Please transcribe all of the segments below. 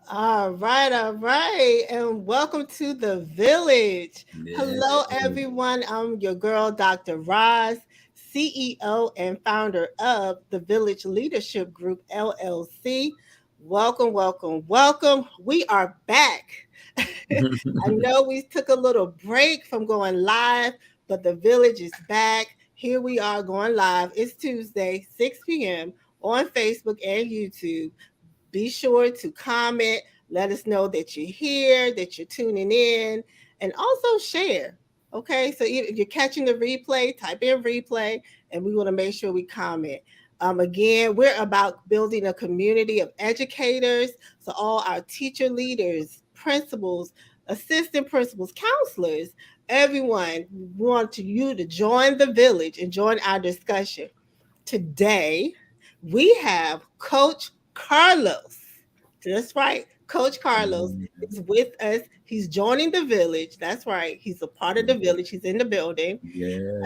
All right, and welcome to the village. Yeah. Hello, everyone. I'm your girl, Dr. Roz, CEO and founder of the Village Leadership Group, LLC. Welcome, welcome, welcome. We are back. I know we took a little break from going live, but the village is back. Here we are going live. It's Tuesday, 6 p.m. on Facebook and YouTube. Be sure to comment, let us know that you're here, that you're tuning in, and also share. Okay, so if you're catching the replay, type in replay, and we want to make sure we comment. Again, we're about building a community of educators. So, all our teacher leaders, principals, assistant principals, counselors, everyone want you to join the village and join our discussion. Today, we have Coach Carlos. That's right. Coach Carlos is with us. He's joining the village. That's right. He's a part of the village. He's in the building. Yeah.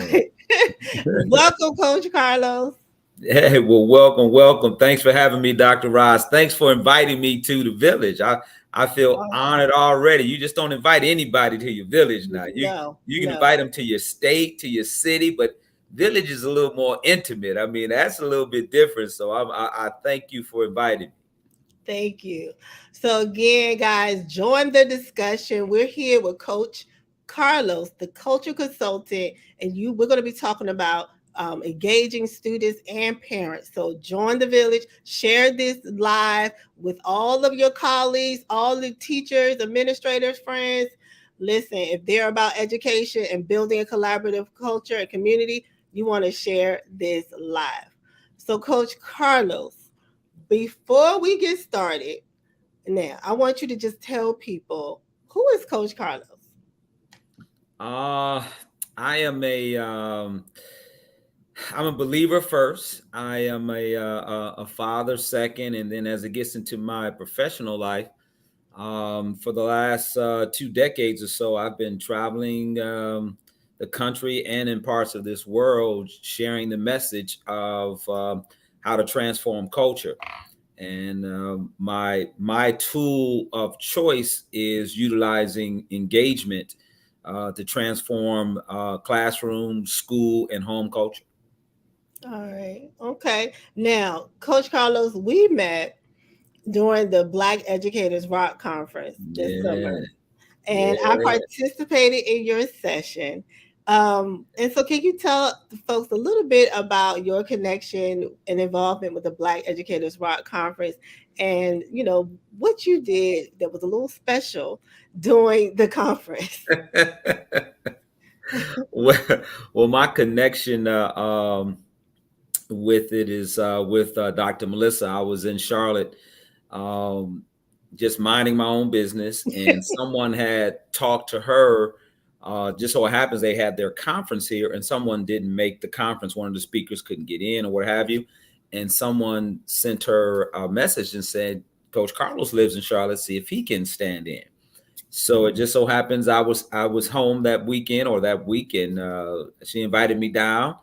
Welcome, Coach Carlos. Hey, well, welcome, welcome. Thanks for having me, Dr. Ross. Thanks for inviting me to the village. I feel Awesome. honored already. You just don't invite anybody to your village now. No, You can no. invite them to your state, to your city, but village is a little more intimate. I mean, that's a little bit different. So I thank you for inviting me. Thank you. So again, guys, join the discussion. We're here with Coach Carlos, the culture consultant, and we're going to be talking about engaging students and parents. So join the village, share this live with all of your colleagues, all the teachers, administrators, friends. Listen, if they're about education and building a collaborative culture and community, you want to share this live. So, Coach Carlos, before we get started, now I want you to just tell people, who is Coach Carlos? Uh, I am I'm a believer first. I am a father second, and then as it gets into my professional life, for the last 2 decades or so, I've been traveling the country and in parts of this world, sharing the message of how to transform culture. And my tool of choice is utilizing engagement to transform classroom, school, and home culture. All right. Okay. Now, Coach Carlos, we met during the Black Educators Rock Conference this Yeah, summer, and I yeah. participated in your session. And so, can you tell the folks a little bit about your connection and involvement with the Black Educators Rock Conference, and what you did that was a little special during the conference? well, well, my connection with it is with Dr. Melissa. I was in Charlotte, um, just minding my own business, and someone had talked to her. Just so it happens they had their conference here, and someone didn't make the conference. One of the speakers couldn't get in, or what have you. And someone sent her a message and said, "Coach Carlos lives in Charlotte. See if he can stand in." So it just so happens I was home that weekend or that weekend. She invited me down,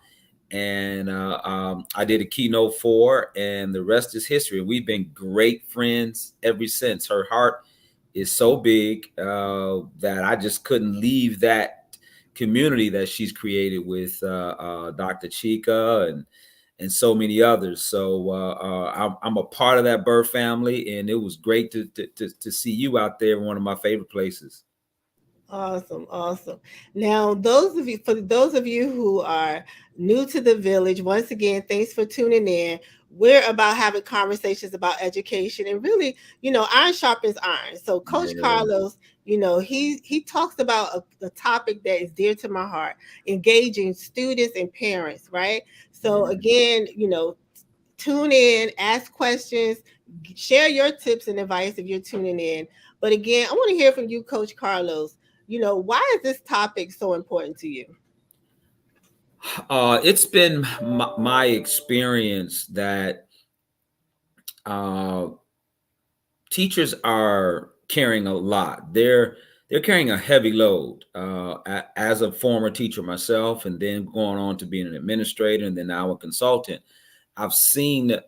and I did a keynote for, and the rest is history. We've been great friends ever since. Her heart is so big that I just couldn't leave that community that she's created with Dr. Chika and so many others. So I'm a part of that birth family, and it was great to see you out there in one of my favorite places. Awesome, awesome. Now, for those of you who are new to the village, once again, thanks for tuning in. We're about having conversations about education, and really, iron sharpens iron. So, Coach Yeah. Carlos, he talks about a topic that is dear to my heart: engaging students and parents. Right. So, Yeah. again, tune in, ask questions, share your tips and advice if you're tuning in. But again, I want to hear from you, Coach Carlos. Why is this topic so important to you? It's been my experience that uh, teachers are carrying a lot. They're carrying a heavy load. As a former teacher myself, and then going on to being an administrator, and then now a consultant, I've seen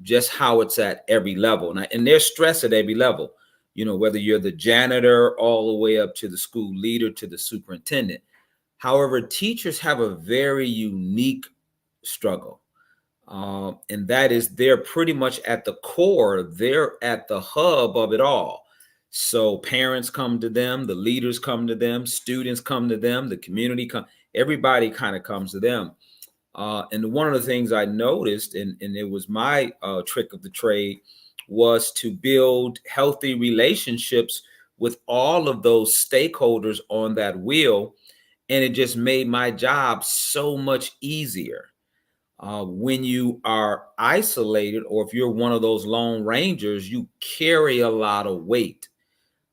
just how it's at every level. And there's stress at every level, whether you're the janitor all the way up to the school leader to the superintendent. However, teachers have a very unique struggle. And that is they're pretty much at the core, they're at the hub of it all. So parents come to them, the leaders come to them, students come to them, the community everybody kind of comes to them. And one of the things I noticed, and it was my trick of the trade, was to build healthy relationships with all of those stakeholders on that wheel. And it just made my job so much easier. When you are isolated, or if you're one of those lone rangers, you carry a lot of weight.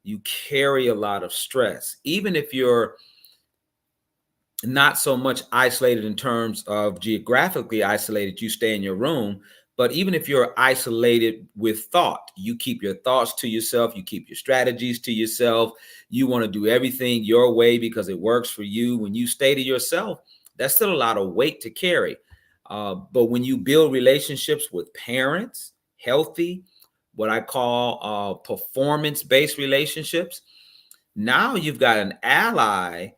You carry a lot of stress. Even if you're not so much isolated in terms of geographically isolated, you stay in your room. But even if you're isolated with thought, you keep your thoughts to yourself, you keep your strategies to yourself. You want to do everything your way because it works for you. When you stay to yourself, that's still a lot of weight to carry. But when you build relationships with parents, healthy, what I call performance-based relationships, now you've got an ally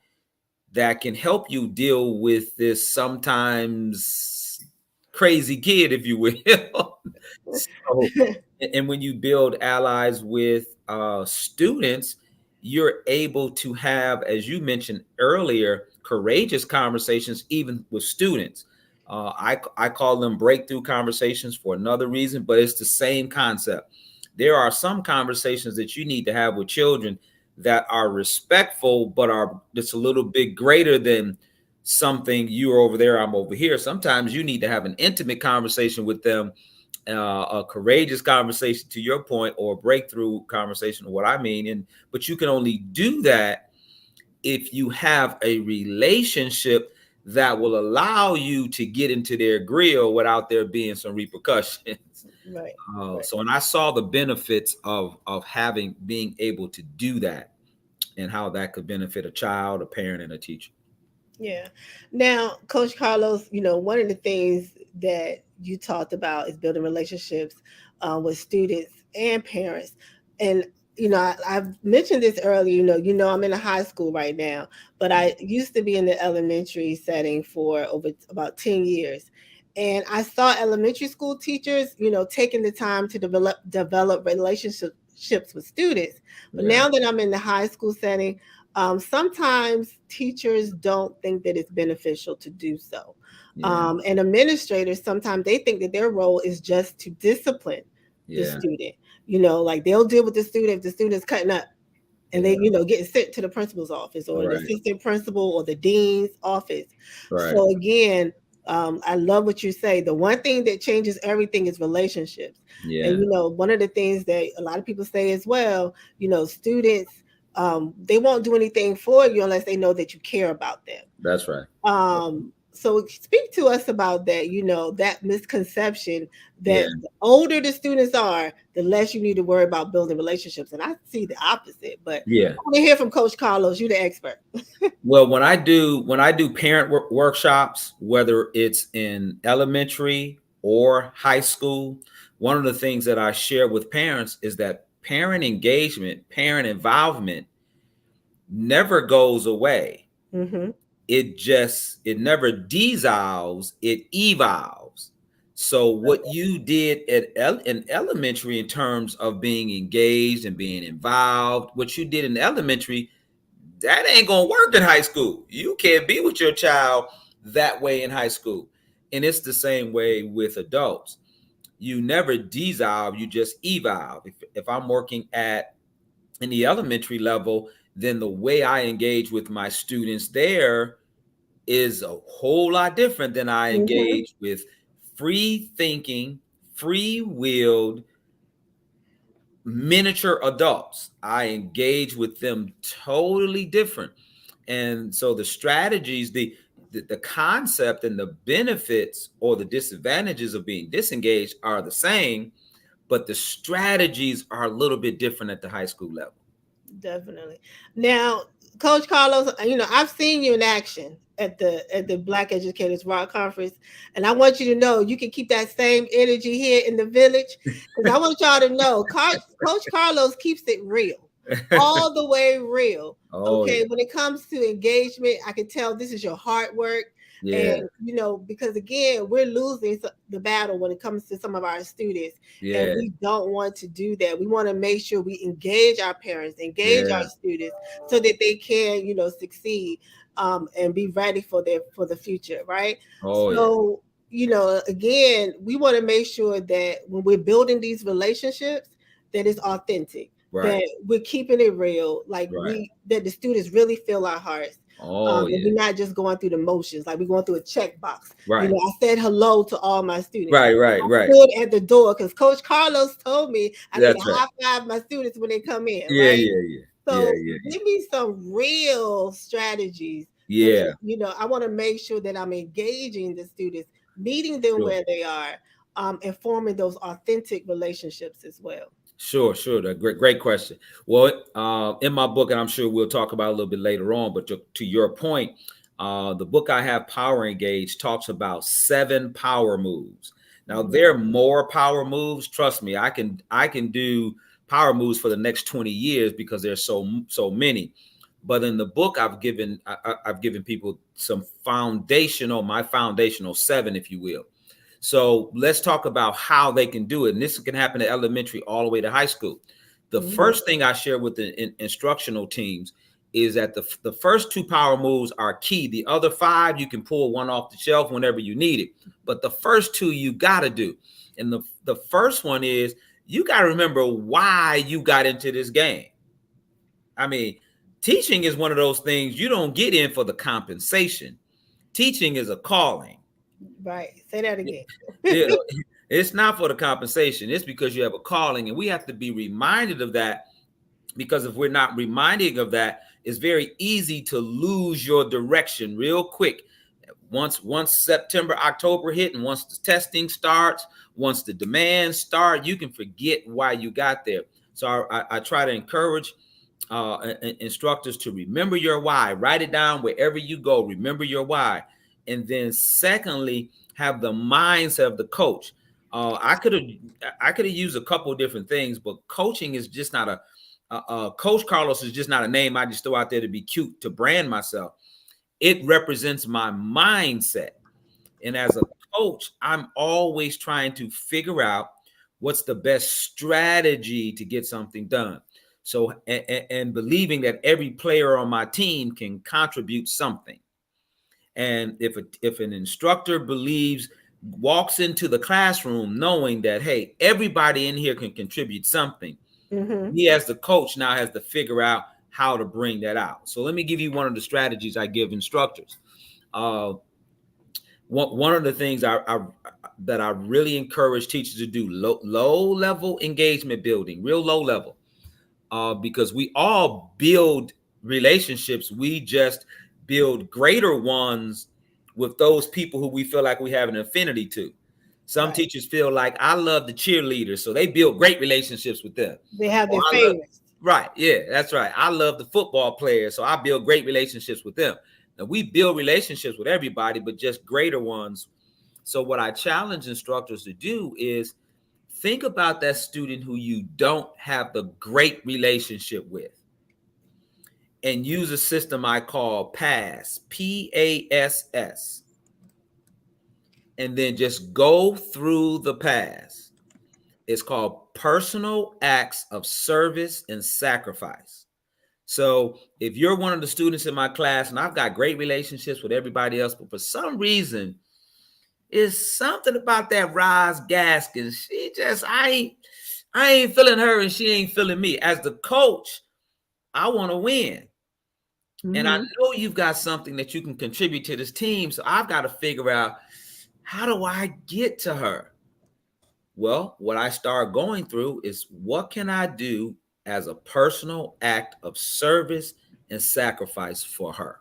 that can help you deal with this sometimes crazy kid, if you will. So, and when you build allies with students, you're able to have, as you mentioned earlier, courageous conversations, even with students. I call them breakthrough conversations for another reason, but it's the same concept. There are some conversations that you need to have with children that are respectful, but are just a little bit greater than something you're over there, I'm over here. Sometimes you need to have an intimate conversation with them, a courageous conversation, to your point, or a breakthrough conversation, what I mean. But you can only do that if you have a relationship that will allow you to get into their grill without there being some repercussions. Right. Right. So, and I saw the benefits of having being able to do that, and how that could benefit a child, a parent, and a teacher. Yeah. Now, Coach Carlos, one of the things that you talked about is building relationships with students and parents. And I've mentioned this earlier. I'm in a high school right now, but I used to be in the elementary setting for over about 10 years, and I saw elementary school teachers, taking the time to develop relationships with students. But Yeah, now that I'm in the high school setting, sometimes teachers don't think that it's beneficial to do so. yeah, And administrators, sometimes they think that their role is just to discipline the yeah, student. Like they'll deal with the student if the student's cutting up, and yeah. they, getting sent to the principal's office or the Right, assistant principal or the dean's office. right. So again, I love what you say. The one thing that changes everything is relationships. And Yeah, one of the things that a lot of people say as well, students, they won't do anything for you unless they know that you care about them. that's right. So speak to us about that, that misconception Yeah, that the older the students are, the less you need to worry about building relationships. And I see the opposite, but yeah. I want to hear from Coach Carlos. You're the expert. Well, when I do parent workshops, whether it's in elementary or high school, one of the things that I share with parents is that parent engagement, parent involvement never goes away. Mm-hmm. It never dissolves, it evolves. So what you did in elementary in terms of being engaged and being involved, what you did in elementary, that ain't gonna work in high school. You can't be with your child that way in high school. And it's the same way with adults. You never dissolve, you just evolve. If I'm working at in the elementary level, then the way I engage with my students there is a whole lot different than I Mm-hmm. engage with free thinking, free willed miniature adults. I engage with them totally different. And so the strategies, the concept and the benefits or the disadvantages of being disengaged are the same, but the strategies are a little bit different at the high school level. Definitely. Now, Coach Carlos, I've seen you in action. at the Black Educators Rock Conference, and I want you to know you can keep that same energy here in the village, because I want y'all to know Coach Carlos keeps it real, all the way real. Oh Okay, yeah, when it comes to engagement, I can tell this is your hard work. And yeah, because again, we're losing the battle when it comes to some of our students, and yeah, we don't want to do that. We want to make sure we engage our parents, engage our yeah. students, so that they can, succeed, and be ready for the future, right? Oh yeah. So, again, we want to make sure that when we're building these relationships, that it's authentic, Right, that we're keeping it real, like right. that the students really feel our hearts. Oh And yeah. we're not just going through the motions, like we're going through a checkbox. Right, I said hello to all my students. right, right, I right. stood at the door because Coach Carlos told me I need to That's right. high five my students when they come in, Yeah, right? yeah, yeah, yeah, So yeah, give me some real strategies so yeah. that, I want to make sure that I'm engaging the students, meeting them Sure. where they are, and forming those authentic relationships as well. Sure, sure. Great, great question. Well, in my book, and I'm sure we'll talk about it a little bit later on, but to your point, the book I have, Power Engage, talks about 7 power moves. Now, Mhm. there are more power moves. Trust me, I can do power moves for the next 20 years because there's so many. But in the book, I've given people some my foundational 7, if you will. So let's talk about how they can do it. And this can happen at elementary all the way to high school. The Mhm. first thing I share with the instructional teams is that the first 2 power moves are key. The other 5, you can pull one off the shelf whenever you need it. But the first 2 you got to do. And the first one is you got to remember why you got into this game. I mean, teaching is one of those things you don't get in for the compensation. Teaching is a calling. Right. Say that again. You know, it's not for the compensation. It's because you have a calling, and we have to be reminded of that. Because if we're not reminding of that, it's very easy to lose your direction real quick. Once September, October hit, and once the testing starts, once the demands start, you can forget why you got there. So I try to encourage instructors to remember your why. Write it down wherever you go. Remember your why, and then secondly, have the mindset of the coach. I could have used a couple of different things, but coaching is just not Coach Carlos is just not a name I just throw out there to be cute to brand myself. It represents my mindset, and as a coach, I'm always trying to figure out what's the best strategy to get something done. So, and believing that every player on my team can contribute something. And if an instructor walks into the classroom knowing that, hey, everybody in here can contribute something, Mhm. he as the coach now has to figure out how to bring that out. So let me give you one of the strategies I give instructors. Uh, one of the things that I really encourage teachers to do, low level engagement building, real low level, because we all build relationships. We just build greater ones with those people who we feel like we have an affinity to. Some Right. teachers feel like I love the cheerleaders, so they build great relationships with them. They have Or their I love favorites. Right, yeah, that's right. I love the football players, so I build great relationships with them. Now we build relationships with everybody, but just greater ones. So what I challenge instructors to do is think about that student who you don't have the great relationship with, and use a system I call PASS, PASS, and then just go through the PASS. It's called personal acts of service and sacrifice. So if you're one of the students in my class, and I've got great relationships with everybody else, but for some reason, it's something about that Roz Gaskin. I ain't feeling her, and she ain't feeling me. As the coach, I want to win. And I Mhm. know you've got something that you can contribute to this team. So I've got to figure out, how do I get to her? Well, what I start going through is, what can I do as a personal act of service and sacrifice for her?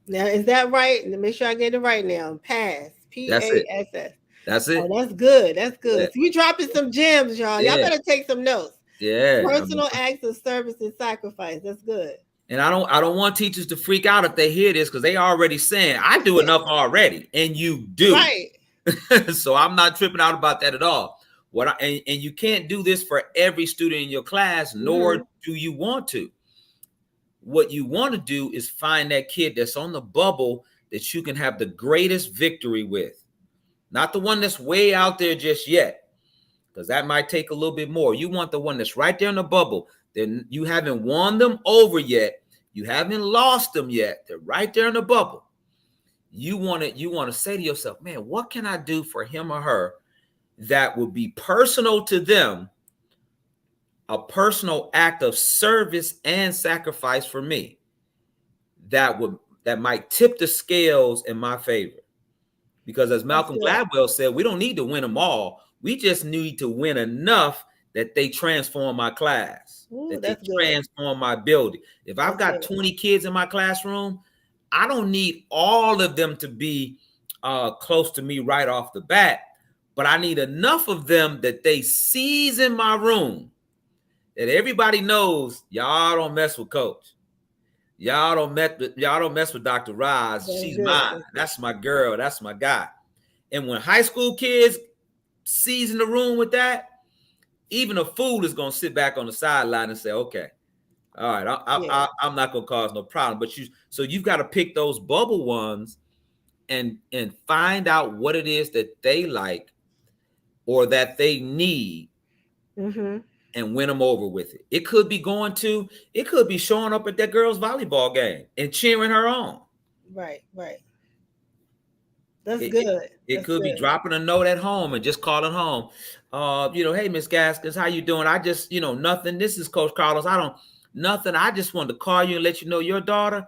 Now, is that right? Let me make sure I get it right now. Pass. That's it. PASS. That's Oh, it. that's good. That's Yeah. good. So we dropping some gems, y'all. Y'all Yeah. better take some notes. Yeah. Personal acts of service and sacrifice. That's good. And I don't want teachers to freak out if they hear this, because they already saying I do enough already, and you do. Right. So I'm not tripping out about that at all. And you can't do this for every student in your class, nor Hmm. do you want to. What you want to do is find that kid that's on the bubble that you can have the greatest victory with, not the one that's way out there just yet, because that might take a little bit more. You want the one that's right there in the bubble. Then you haven't won them over yet. You haven't lost them yet. They're right there in the bubble. You want to say to yourself, man, what can I do for him or her that would be personal to them, a personal act of service and sacrifice for me that might tip the scales in my favor. Because as That's Malcolm good. Gladwell said, we don't need to win them all. We just need to win enough that they transform my class, Ooh, that they that's good. transform my building. If I've That's got good. 20 kids in my classroom, I don't need all of them to be close to me right off the bat, but I need enough of them that they season my room, that everybody knows y'all don't mess with coach. Y'all don't mess with Dr. Roz. That's She's good. mine. That's good. That's my girl. That's my guy. And when high school kids season the room with that, even a fool is gonna sit back on the sideline and say, "Okay, all right, Yeah. I'm not gonna cause no problem." But you've got to pick those bubble ones and find out what it is that they like or that they need, Hmm. and win them over with it. It could be showing up at that girl's volleyball game and cheering her on. Right. Right. That's It, it, good. it That's could be good. dropping a note at home and just calling home. Hey, Miss Gaskins, how you doing? I just, nothing. This is Coach Carlos. I don't nothing. I just wanted to call you and let you know your daughter,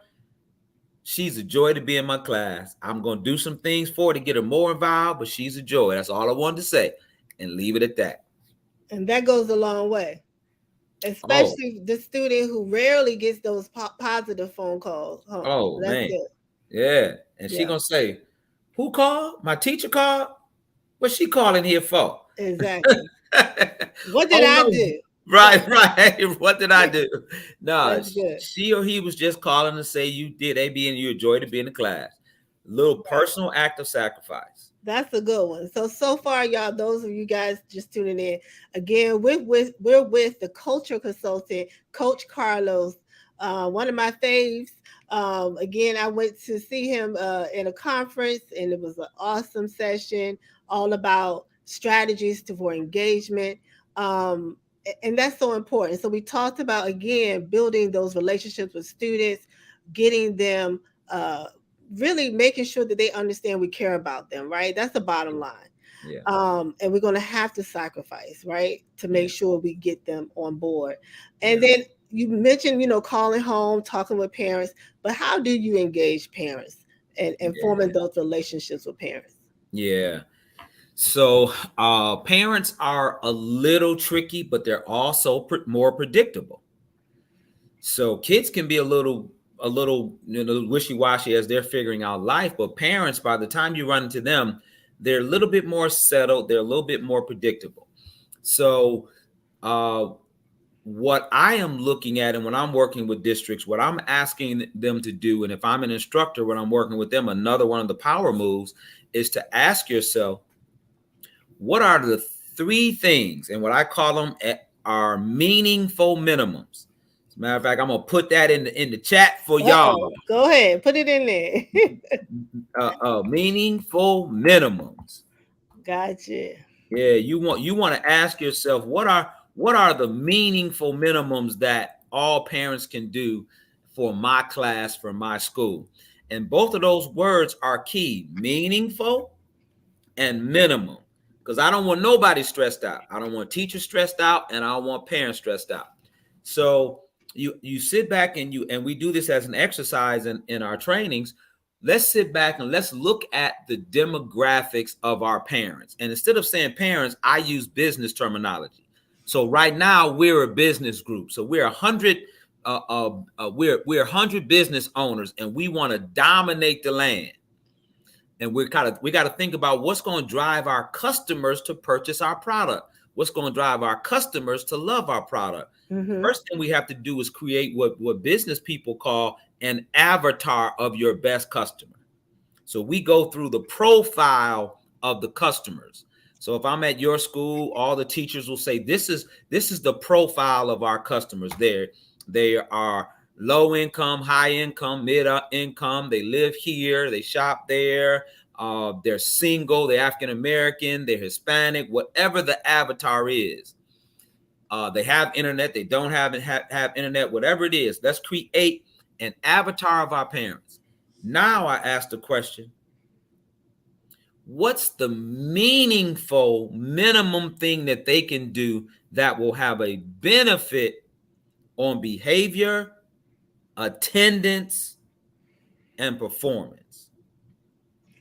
she's a joy to be in my class. I'm gonna do some things for her to get her more involved, but she's a joy. That's all I wanted to say, and leave it at that. And that goes a long way, Oh, especially the student who rarely gets those positive phone calls home. oh That's man, good. yeah. And she Yeah. gonna say, "Who called? My teacher called. What's she calling here for?" Exactly. What did Oh I no. do? Right. Right, right. What did I do? No, That's good. she or he was just calling to say you did AB and you enjoyed to be in the class. Little Right. personal act of sacrifice. That's a good one. So far, y'all, those of you guys just tuning in, again, we're with the culture consultant, Coach Carlos, one of my faves. Again, I went to see him in a conference, and it was an awesome session, all about strategies for engagement. And that's so important. So we talked about, again, building those relationships with students, getting them really making sure that they understand we care about them, right? That's the bottom line. Yeah, And we're going to have to sacrifice, right, to yeah, make sure we get them on board. And yeah, then you mentioned, calling home, talking with parents, but how do you engage parents and forming yeah, those relationships with parents? yeah. So parents are a little tricky, but they're also more predictable. So kids can be a little wishy-washy as they're figuring out life, but parents, by the time you run into them, they're a little bit more settled, they're a little bit more predictable. So uh what I am looking at, and when I'm working with districts, what I'm asking them to do, and if I'm an instructor when I'm working with them, another one of the power moves is to ask yourself, what are the three things, and what I call them are meaningful minimums. As a matter of fact, I'm gonna put that in the chat for Uh-oh. y'all. Go ahead. Put it in there. Meaningful minimums. Gotcha. Yeah, you want to ask yourself, what are the meaningful minimums that all parents can do for my class, for my school? And both of those words are key: meaningful and minimum. Because I don't want nobody stressed out. I don't want teachers stressed out, and I don't want parents stressed out. So you sit back and we do this as an exercise in our trainings. Let's sit back and let's look at the demographics of our parents. And instead of saying parents, I use business terminology. So right now we're a business group. So we're 100 we're 100 business owners, and we want to dominate the land. And we got to think about what's going to drive our customers to purchase our product. what's going to drive our customers to love our product. Mm-hmm. First thing we have to do is create what business people call an avatar of your best customer. So we go through the profile of the customers. So if I'm at your school, all the teachers will say, this is the profile of our customers. They are low income, high income, mid income. They live here, they shop there. They're single, they're African American, they're Hispanic, whatever the avatar is. They have internet, they don't have internet, whatever it is. Let's create an avatar of our parents. Now I ask the question, what's the meaningful minimum thing that they can do that will have a benefit on behavior, attendance, and performance?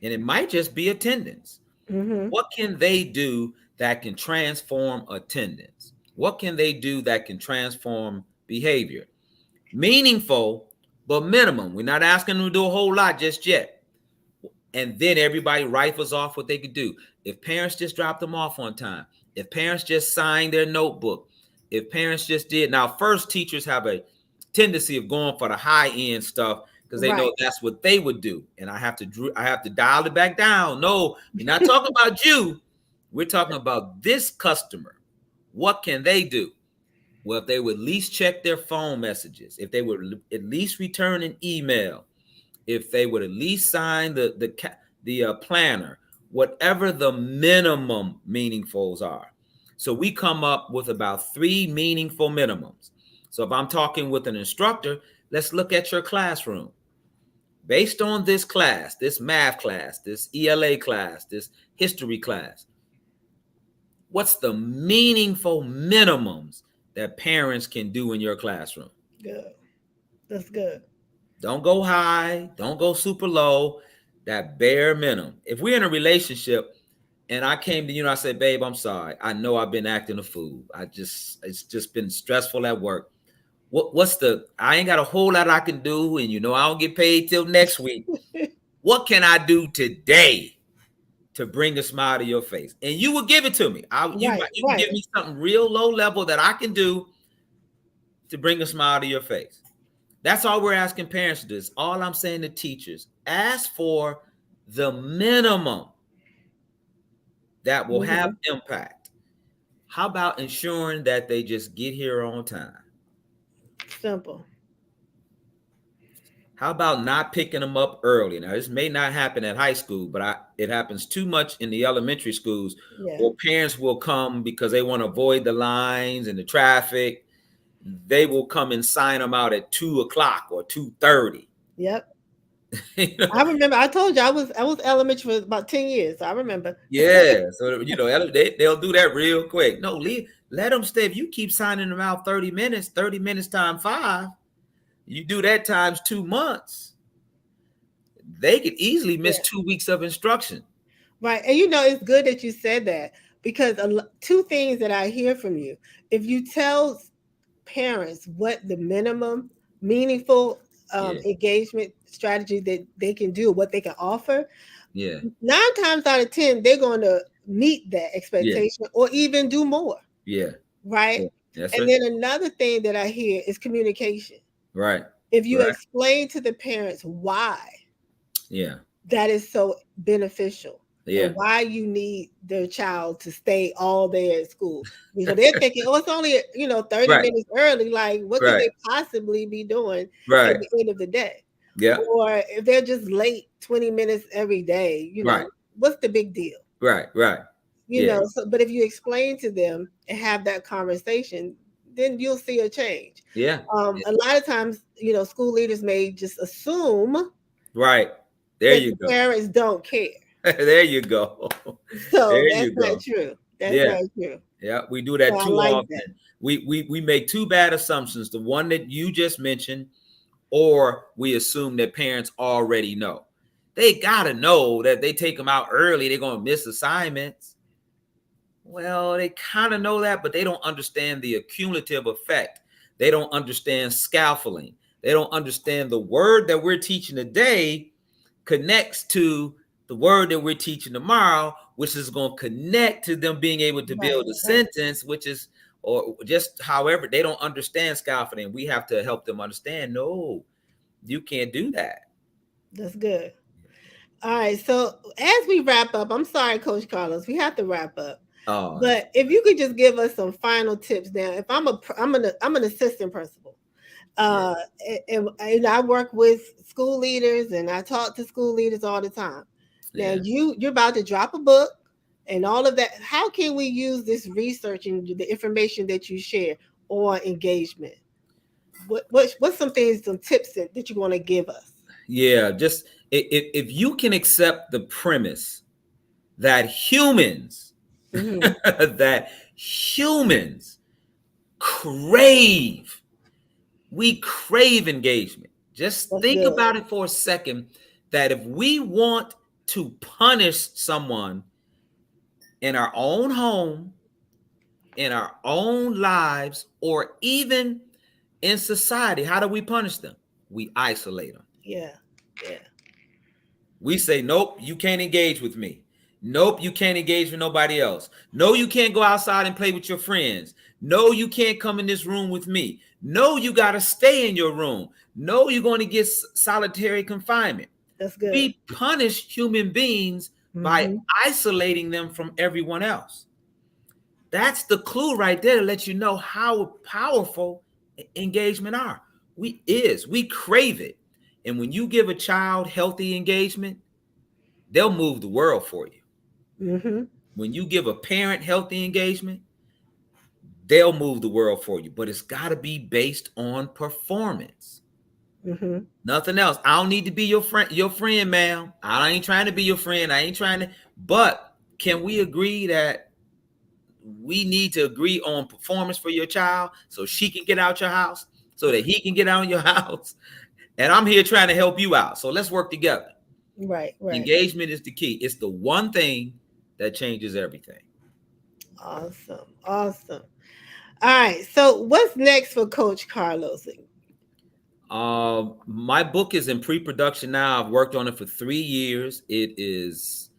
And it might just be attendance. Mm-hmm. What can they do that can transform attendance? What can they do that can transform behavior? Meaningful, but minimum. We're not asking them to do a whole lot just yet. And then everybody rifles off what they could do. If parents just dropped them off on time, if parents just signed their notebook, if parents just did. Now, first, teachers have a tendency of going for the high end stuff because they Right. know that's what they would do. And I have to dial it back down. No, we're not talking about you. We're talking about this customer. What can they do? Well, if they would at least check their phone messages, if they would at least return an email, if they would at least sign the planner, whatever the minimum meaningfuls are. So we come up with about 3 meaningful minimums. So if I'm talking with an instructor, let's look at your classroom. Based on this class, this math class, this ELA class, this history class, what's the meaningful minimums that parents can do in your classroom? Good. That's good. Don't go high, don't go super low, that bare minimum. If we're in a relationship and I came to you and I said, babe, I'm sorry. I know I've been acting a fool. It's just been stressful at work. I ain't got a whole lot I can do. And I don't get paid till next week. What can I do today to bring a smile to your face? And you will give it to me. You Right. can give Right. me something real low level that I can do to bring a smile to your face. That's all we're asking parents to do. Is all I'm saying to teachers, ask for the minimum that will have Mm-hmm. impact. How about ensuring that they just get here on time? Simple. How about not picking them up early? Now, this may not happen at high school, but it happens too much in the elementary schools Yeah. where parents will come because they want to avoid the lines and the traffic. They will come and sign them out at 2 o'clock or 2:30. Yep. you know? I remember. I told you I was elementary for about 10 years. So I remember. Yeah, so they'll do that real quick. No, let them stay. If you keep signing them out 30 minutes times 5, you do that times 2 months. They could easily miss Yeah. 2 weeks of instruction. Right. And it's good that you said that because two things that I hear from you. If you tell parents what the minimum meaningful Yeah, engagement strategy that they can do, what they can offer, yeah, 9 times out of 10, they're going to meet that yeah, expectation or even do more. yeah, Right. yeah. That's And right. then another thing that I hear is communication. Right, If you right. explain to the parents why Yeah, that is so beneficial and yeah. why you need their child to stay all day at school. They're thinking, oh, it's only 30 Right, minutes early. Like, what could right, they possibly be doing at right. the end of the day? Yeah, Or if they're just late 20 minutes every day, right, what's the big deal? right, right. Yeah, So but if you explain to them and have that conversation, then you'll see a change. yeah. A lot of times, school leaders may just assume Right. There that you the go. parents don't care. There you go. So There that's you not go. true. That's Yeah. not true. Yeah, we do So that I too like often. that. We make two bad assumptions. The one that you just mentioned, or we assume that parents already know. They gotta know that they take them out early, they're gonna miss assignments. Well, they kind of know that, but they don't understand the accumulative effect. They don't understand scaffolding. They don't understand the word that we're teaching today connects to the word that we're teaching tomorrow, which is going to connect to them being able to Right, build a right. sentence, which is, or just however they don't understand scaffolding. We have to help them understand. No, you can't do that. That's good. All right. So as we wrap up, I'm sorry, Coach Carlos, we have to wrap up. Oh, But if you could just give us some final tips now, if I'm an assistant principal, yeah, uh, and I work with school leaders and I talk to school leaders all the time. Now yeah, you're about to drop a book and all of that. How can we use this research and the information that you share on engagement? What's some things, some tips that you want to give us? yeah. Just if you can accept the premise that humans, Hmm. that humans crave, we crave engagement. Just That's think good. about it for a second. That if we want to punish someone in our own home, in our own lives, or even in society, how do we punish them? We isolate them. Yeah, yeah. We say, nope, you can't engage with me. Nope, you can't engage with nobody else. No, you can't go outside and play with your friends. No, you can't come in this room with me. No, you got to stay in your room. No, you're going to get solitary confinement. That's good. We punish human beings by Hmm. isolating them from everyone else. That's the clue right there to let you know how powerful engagement are. We crave it. And when you give a child healthy engagement, they'll move the world for you. Hmm. When you give a parent healthy engagement, they'll move the world for you. But it's got to be based on performance. Hmm. Nothing else. I don't need to be your friend, ma'am. I ain't trying to be your friend. I ain't trying to. But can we agree that we need to agree on performance for your child so she can get out your house, so that he can get out of your house? And I'm here trying to help you out. So let's work together. Right, right. Engagement is the key. It's the one thing that changes everything. Awesome, awesome. All right. So what's next for Coach Carlos? My book is in pre-production now. I've worked on it for 3 years. It is,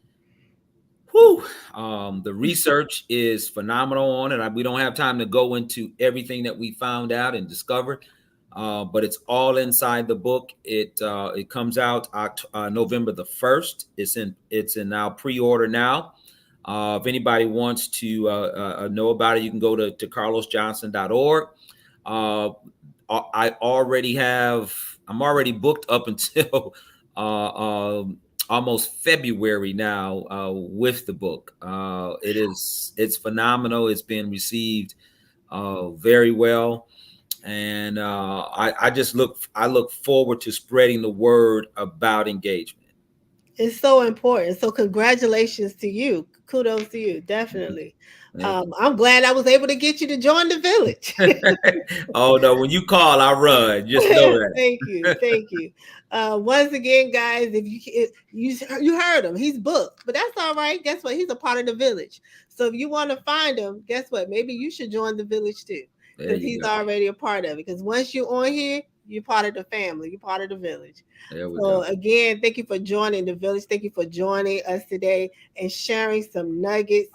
whew, the research is phenomenal on it. We don't have time to go into everything that we found out and discovered, but it's all inside the book. It comes out November the 1st. It's in now pre-order now. If anybody wants to know about it, you can go to carlosjohnson.org. Uh, I already have. I'm already booked up until almost February now with the book. It's phenomenal. It's been received very well, and I look forward to spreading the word about engagement. It's so important. So congratulations to you. Kudos to you. Definitely. Thank I'm glad I was able to get you to join the village. you. Oh no, when you call, I run. Just know that. Thank you, thank you. Once again, guys, if you heard him, he's booked, but that's all right. Guess what? He's a part of the village. So if you want to find him, guess what? Maybe you should join the village too, There because you he's go. already a part of it. Because once you're on here, you're part of the family. You're part of the village. There we So go. again, thank you for joining the village. Thank you for joining us today and sharing some nuggets.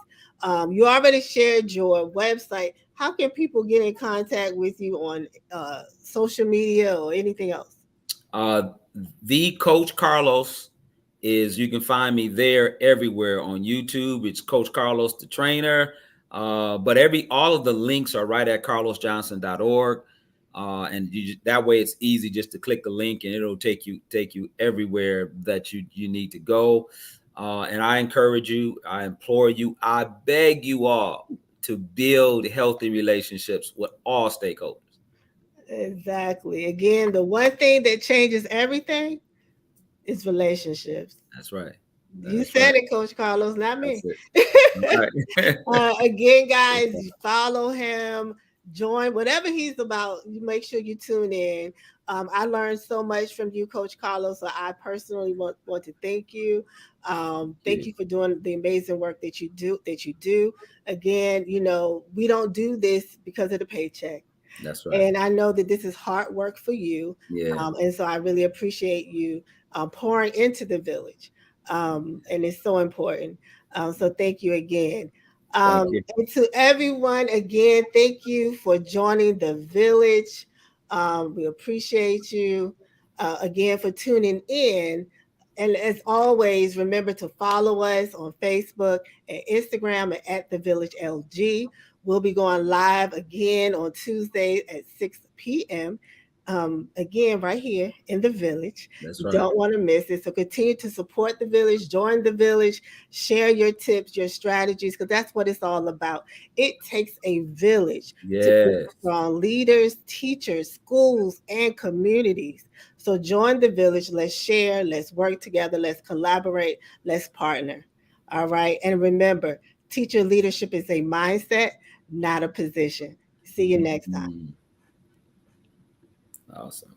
You already shared your website. How can people get in contact with you on social media or anything else? Uh, the Coach Carlos is, you can find me there everywhere on YouTube. It's Coach Carlos the trainer. But all of the links are right at carlosjohnson.org. And that way it's easy just to click a link and it'll take you everywhere that you need to go. And I encourage you, I implore you, I beg you all to build healthy relationships with all stakeholders. Exactly. Again, the one thing that changes everything is relationships. That's right. You That's right. said it, Coach Carlos, not That's me. it. All right. Again, guys, you follow him, join whatever he's about. You make sure you tune in. I learned so much from you, Coach Carlos. So I personally want to thank you. Thank you for doing the amazing work that you do. That you do. Again, we don't do this because of the paycheck. That's right. And I know that this is hard work for you. Yeah. And so I really appreciate you pouring into the village. And it's so important. So thank you again. Thank you. And to everyone, again, thank you for joining the village. We appreciate you again for tuning in. And as always, remember to follow us on Facebook and Instagram at the Village LG. We'll be going live again on Tuesday at 6 p.m. Again, right here in the village. That's You right. don't want to miss it. So continue to support the village, join the village, share your tips, your strategies, because that's what it's all about. It takes a village to build Yes. strong leaders, teachers, schools, and communities. So join the village. Let's share, let's work together, let's collaborate, let's partner. All right. And remember, teacher leadership is a mindset, not a position. See you next time. Mhm. Awesome.